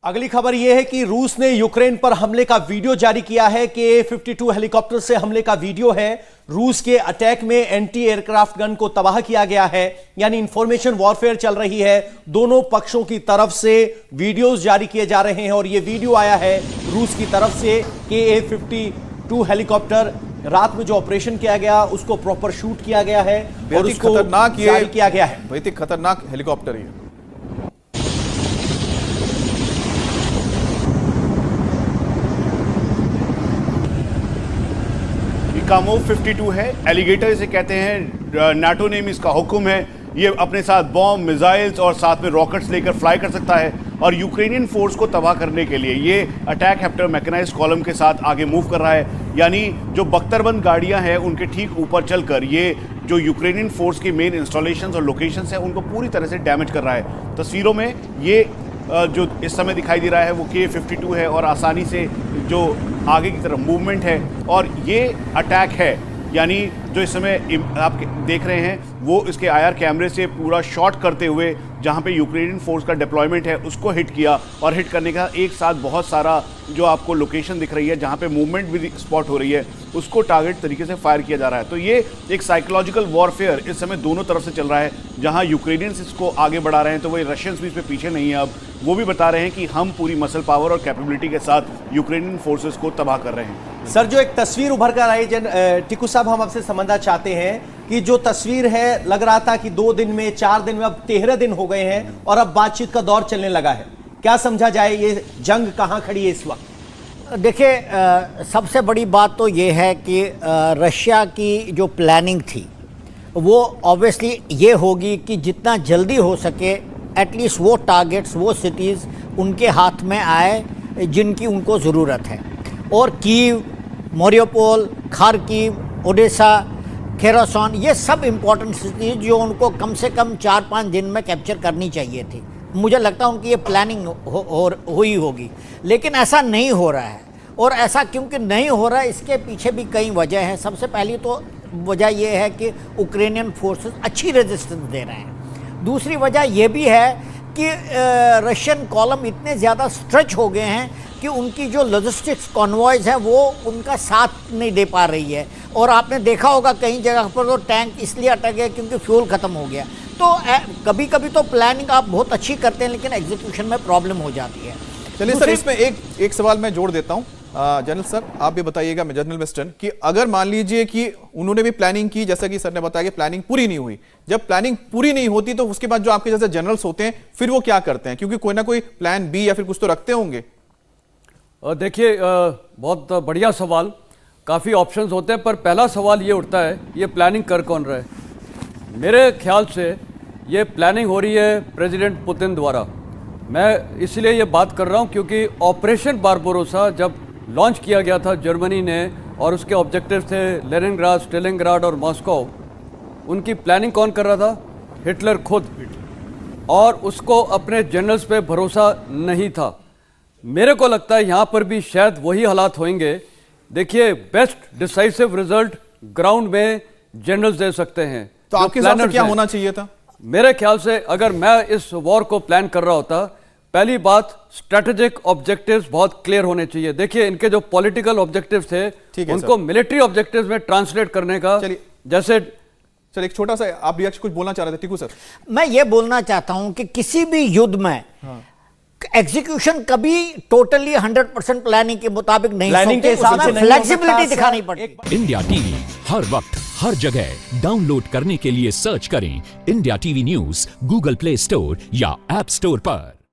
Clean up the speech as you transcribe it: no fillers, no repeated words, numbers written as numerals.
अगली खबर यह है कि रूस ने यूक्रेन पर हमले का वीडियो जारी किया है कि A-52 हेलीकॉप्टर से हमले का वीडियो है। रूस के अटैक में एंटी एयरक्राफ्ट गन को तबाह किया गया है, यानी इंफॉर्मेशन वॉरफेयर चल रही है। दोनों पक्षों की तरफ से वीडियोस जारी किए जा रहे हैं और यह वीडियो आया है रूस की तरफ से कि A-52 हेलीकॉप्टर रात में जो ऑपरेशन किया गया उसको प्रॉपर शूट किया गया है और उसको जारी किया गया है। बहुत ही खतरनाक हेलीकॉप्टर है। कामोव 52 है, एलिगेटर इसे कहते हैं। नाटो ने इसका हुक्म है। ये अपने साथ बॉम्ब, मिसाइल्स और साथ में रॉकेट्स लेकर फ्लाई कर सकता है और यूक्रेनियन फोर्स को तबाह करने के लिए ये अटैक हेप्टर मैकेनाइज्ड कॉलम के साथ आगे मूव कर रहा है। यानी जो बख्तरबंद गाड़ियां हैं उनके ठीक ऊपर चलकर ये जो यूक्रेनियन फोर्स की मेन इंस्टॉलेशंस और लोकेशंस हैं उनको पूरी तरह से डैमेज कर रहा है। तस्वीरों में ये जो इस समय दिखाई दे रहा है वो K-52 है और आसानी से जो आगे की तरफ मूवमेंट है और ये अटैक है। यानी जो इस समय आप देख रहे हैं वो इसके IR कैमरे से पूरा शॉट करते हुए जहां पे यूक्रेनियन फोर्स का डिप्लॉयमेंट है उसको हिट किया और हिट करने का एक साथ बहुत सारा जो आपको लोकेशन दिख रही है जहां पे मूवमेंट भी स्पॉट हो रही है उसको टारगेट तरीके से फायर किया जा रहा है। तो ये एक साइकोलॉजिकल वॉरफेयर इस समय दोनों तरफ से चल रहा है। जहां यूक्रेनियंस इसको आगे बढ़ा रहे हैं तो वही रशियंस भी इस पे पीछे नहीं है। अब वो भी बता रहे हैं कि हम पूरी मसल पावर और कैपेबिलिटी के साथ यूक्रेनियन फोर्सेस को तबाह कर रहे हैं। सर, जो एक तस्वीर उभर कर आई टिकू साहब, हम आपसे समझना चाहते हैं कि जो तस्वीर है, लग रहा था कि 2 दिन में 4 दिन में, अब 13 दिन हो गए हैं और अब बातचीत का दौर चलने लगा है। क्या समझा जाए, ये जंग कहां खड़ी है इस वक्त? देखिए, सबसे बड़ी बात तो ये है कि रशिया की जो प्लानिंग थी वो ऑब्वियसली ये होगी कि जितना जल्दी हो सके एटलीस्ट वो टारगेट्स, वो सिटीज़ उनके हाथ में आए जिनकी उनको ज़रूरत है। और कीव, मोरियोपोल, खार्किव, ओडेसा, खेरासॉन, ये सब इम्पोर्टेंट सिटीज़ जो उनको कम से कम 4-5 दिन में कैप्चर करनी चाहिए थी। मुझे लगता है उनकी ये प्लानिंग हुई होगी, लेकिन ऐसा नहीं हो रहा है। और ऐसा क्योंकि नहीं हो रहा है इसके पीछे भी कई वजह हैं। सबसे पहली तो वजह यह है कि यूक्रेनियन फोर्सेस अच्छी रेजिस्टेंस दे रहे हैं। दूसरी वजह यह भी है कि रशियन कॉलम इतने ज़्यादा स्ट्रेच हो गए हैं कि उनकी जो लॉजिस्टिक्स कॉन्वॉयज़ हैं वो उनका साथ नहीं दे पा रही है। और आपने देखा होगा कई जगह पर तो टैंक इसलिए अटक गए क्योंकि फ्यूल ख़त्म हो गया। तो कभी कभी तो प्लानिंग आप बहुत अच्छी करते हैं लेकिन एग्जीक्यूशन में प्रॉब्लम हो जाती है। चलिए सर, इसमें एक सवाल मैं जोड़ देता हूँ। जनरल सर, आप भी बताइएगा, जनरल वेस्टर्न, कि अगर मान लीजिए कि उन्होंने भी प्लानिंग की, जैसा कि सर ने बताया कि प्लानिंग पूरी नहीं हुई, जब प्लानिंग पूरी नहीं होती तो उसके बाद जो आपके जैसे जनरल्स होते हैं फिर वो क्या करते हैं? क्योंकि कोई ना कोई प्लान बी या फिर कुछ तो रखते होंगे। देखिए, बहुत बढ़िया सवाल। काफ़ी ऑप्शंस होते हैं, पर पहला सवाल ये उठता है, ये प्लानिंग कर कौन रहा है? मेरे ख्याल से ये प्लानिंग हो रही है प्रेसिडेंट पुतिन द्वारा। मैं इसलिए ये बात कर रहा हूँ क्योंकि ऑपरेशन बारबरोसा जब लॉन्च किया गया था जर्मनी ने और उसके ऑब्जेक्टिव थे लेनिनग्राड, स्टेलिनग्राड और मॉस्को, उनकी प्लानिंग कौन कर रहा था? हिटलर खुद। और उसको अपने जनरल्स पे भरोसा नहीं था। मेरे को लगता है यहाँ पर भी शायद वही हालात होंगे। देखिए, बेस्ट डिसाइसिव रिजल्ट ग्राउंड में जनरल्स दे सकते हैं। तो आपके हिसाब से क्या होना चाहिए था? मेरे ख्याल से अगर मैं इस वॉर को प्लान कर रहा होता, पहली बात स्ट्रेटेजिक ऑब्जेक्टिव्स बहुत क्लियर होने चाहिए। देखिए, इनके जो पॉलिटिकल ऑब्जेक्टिव्स थे उनको मिलिट्री ऑब्जेक्टिव्स में ट्रांसलेट करने का, जैसे एक छोटा सा आप रिएक्शन कुछ बोलना चाह रहे थे टिकू सर? मैं ये बोलना चाहता हूं कि किसी भी युद्ध में एग्जीक्यूशन कभी टोटली 100% प्लानिंग के मुताबिक नहीं, प्लानिंग के हिसाब से फ्लेक्सिबिलिटी दिखानी पड़ती। इंडिया टीवी हर वक्त हर जगह डाउनलोड करने के लिए सर्च करें India TV news Google play store या ऐप स्टोर पर।